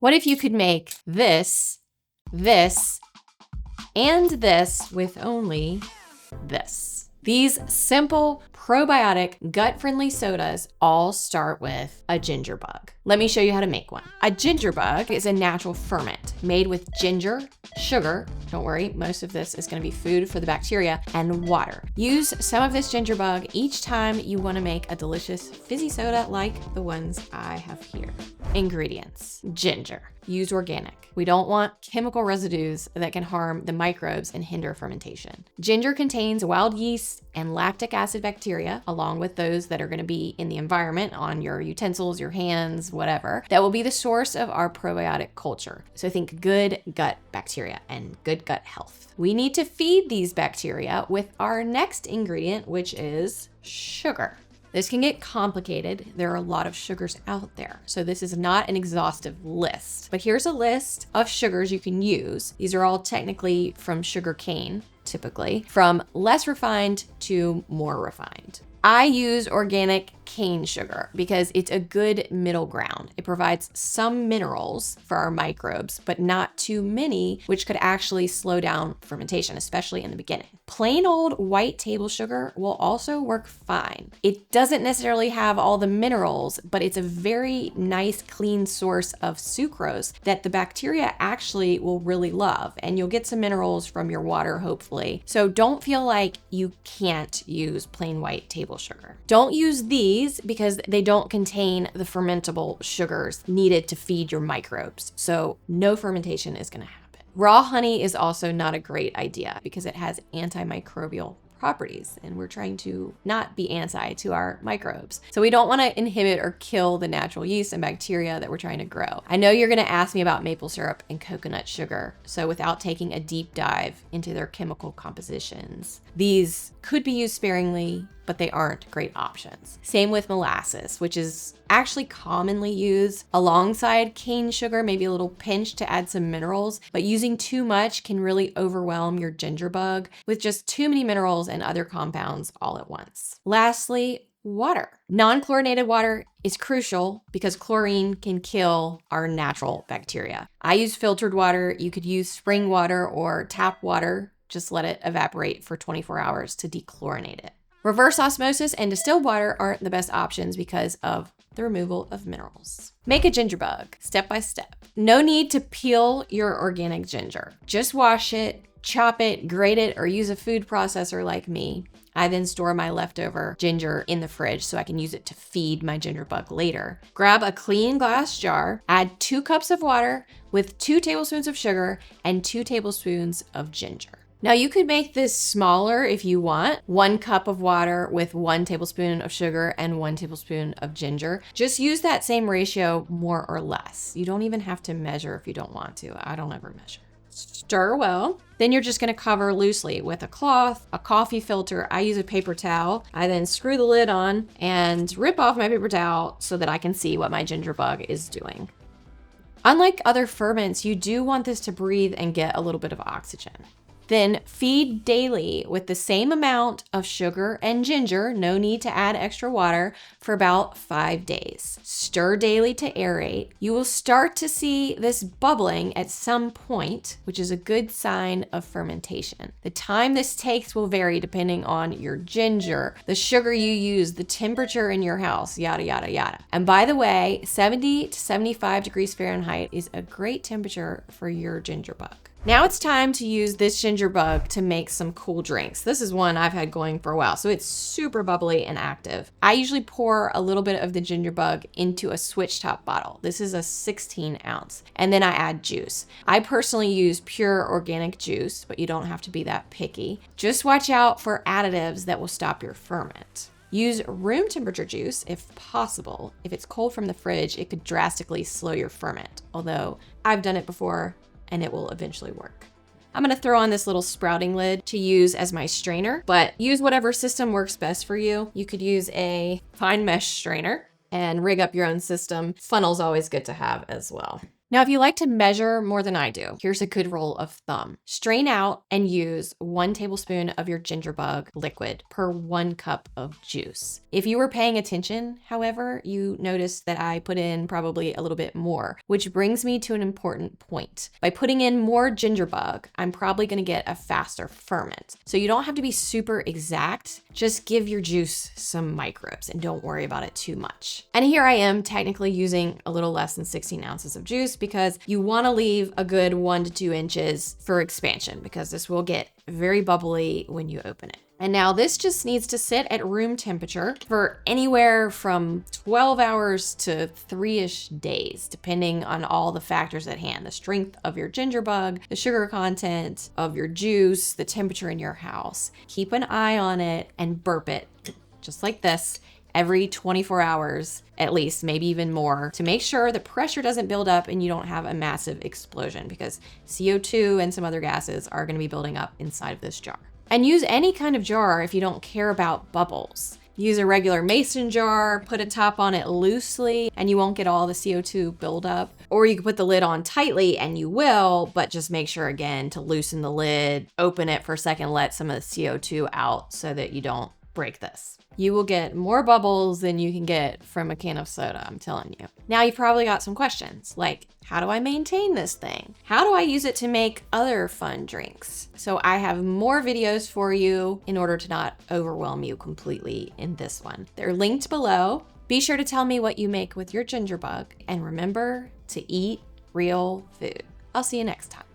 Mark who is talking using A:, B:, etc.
A: What if you could make this, and this with only this? These simple probiotic gut-friendly sodas all start with a ginger bug. Let me show you how to make one. A ginger bug is a natural ferment made with ginger, sugar, don't worry, most of this is gonna be food for the bacteria, and water. Use some of this ginger bug each time you wanna make a delicious fizzy soda like the ones I have here. Ingredients: ginger. Use organic. We don't want chemical residues that can harm the microbes and hinder fermentation. Ginger contains wild yeast and lactic acid bacteria, along with those that are going to be in the environment, on your utensils, your hands, whatever, that will be the source of our probiotic culture. So think good gut bacteria and good gut health. We need to feed these bacteria with our next ingredient, which is sugar. This can get complicated. There are a lot of sugars out there, so this is not an exhaustive list. But here's a list of sugars you can use. These are all technically from sugar cane, typically, from less refined to more refined. I use organic cane sugar because it's a good middle ground. It provides some minerals for our microbes, but not too many, which could actually slow down fermentation, especially in the beginning. Plain old white table sugar will also work fine. It doesn't necessarily have all the minerals, but it's a very nice, clean source of sucrose that the bacteria actually will really love, and you'll get some minerals from your water, hopefully. So don't feel like you can't use plain white table sugar. Don't use these because they don't contain the fermentable sugars needed to feed your microbes. So no fermentation is going to happen. Raw honey is also not a great idea because it has antimicrobial properties, and we're trying to not be anti to our microbes. So we don't want to inhibit or kill the natural yeast and bacteria that we're trying to grow. I know you're going to ask me about maple syrup and coconut sugar, so without taking a deep dive into their chemical compositions, these could be used sparingly, but they aren't great options. Same with molasses, which is actually commonly used alongside cane sugar, maybe a little pinch to add some minerals, but using too much can really overwhelm your ginger bug with just too many minerals and other compounds all at once. Lastly, water. Non-chlorinated water is crucial because chlorine can kill our natural bacteria. I use filtered water. You could use spring water or tap water. Just let it evaporate for 24 hours to dechlorinate it. Reverse osmosis and distilled water aren't the best options because of the removal of minerals. Make a ginger bug step by step. No need to peel your organic ginger. Just wash it, chop it, grate it, or use a food processor like me. I then store my leftover ginger in the fridge so I can use it to feed my ginger bug later. Grab a clean glass jar, add 2 cups of water with 2 tablespoons of sugar and 2 tablespoons of ginger. Now you could make this smaller if you want. 1 cup of water with 1 tablespoon of sugar and 1 tablespoon of ginger. Just use that same ratio more or less. You don't even have to measure if you don't want to. I don't ever measure. Stir well. Then you're just gonna cover loosely with a cloth, a coffee filter. I use a paper towel. I then screw the lid on and rip off my paper towel so that I can see what my ginger bug is doing. Unlike other ferments, you do want this to breathe and get a little bit of oxygen. Then feed daily with the same amount of sugar and ginger, no need to add extra water, for about 5 days. Stir daily to aerate. You will start to see this bubbling at some point, which is a good sign of fermentation. The time this takes will vary depending on your ginger, the sugar you use, the temperature in your house, yada, yada, yada. And by the way, 70 to 75 degrees Fahrenheit is a great temperature for your ginger bug. Now it's time to use this ginger bug to make some cool drinks. This is one I've had going for a while, so it's super bubbly and active. I usually pour a little bit of the ginger bug into a switch top bottle. This is a 16 ounce, and then I add juice. I personally use pure organic juice, but you don't have to be that picky. Just watch out for additives that will stop your ferment. Use room temperature juice if possible. If it's cold from the fridge, it could drastically slow your ferment, although I've done it before and it will eventually work. I'm gonna throw on this little sprouting lid to use as my strainer, but use whatever system works best for you. You could use a fine mesh strainer and rig up your own system. Funnel's always good to have as well. Now, if you like to measure more than I do, here's a good rule of thumb. Strain out and use 1 tablespoon of your ginger bug liquid per 1 cup of juice. If you were paying attention, however, you noticed that I put in probably a little bit more, which brings me to an important point. By putting in more ginger bug, I'm probably gonna get a faster ferment. So you don't have to be super exact, just give your juice some microbes and don't worry about it too much. And here I am technically using a little less than 16 ounces of juice because you wanna leave a good 1 to 2 inches for expansion because this will get very bubbly when you open it. And now this just needs to sit at room temperature for anywhere from 12 hours to 3-ish days, depending on all the factors at hand, the strength of your ginger bug, the sugar content of your juice, the temperature in your house. Keep an eye on it and burp it, just like this, every 24 hours, at least, maybe even more, to make sure the pressure doesn't build up and you don't have a massive explosion because CO2 and some other gases are gonna be building up inside of this jar. And use any kind of jar if you don't care about bubbles. Use a regular mason jar, put a top on it loosely, and you won't get all the CO2 buildup. Or you can put the lid on tightly, and you will, but just make sure again to loosen the lid, open it for a second, let some of the CO2 out so that you don't break this. You will get more bubbles than you can get from a can of soda, I'm telling you. Now you've probably got some questions like, how do I maintain this thing? How do I use it to make other fun drinks? So I have more videos for you in order to not overwhelm you completely in this one. They're linked below. Be sure to tell me what you make with your ginger bug and remember to eat real food. I'll see you next time.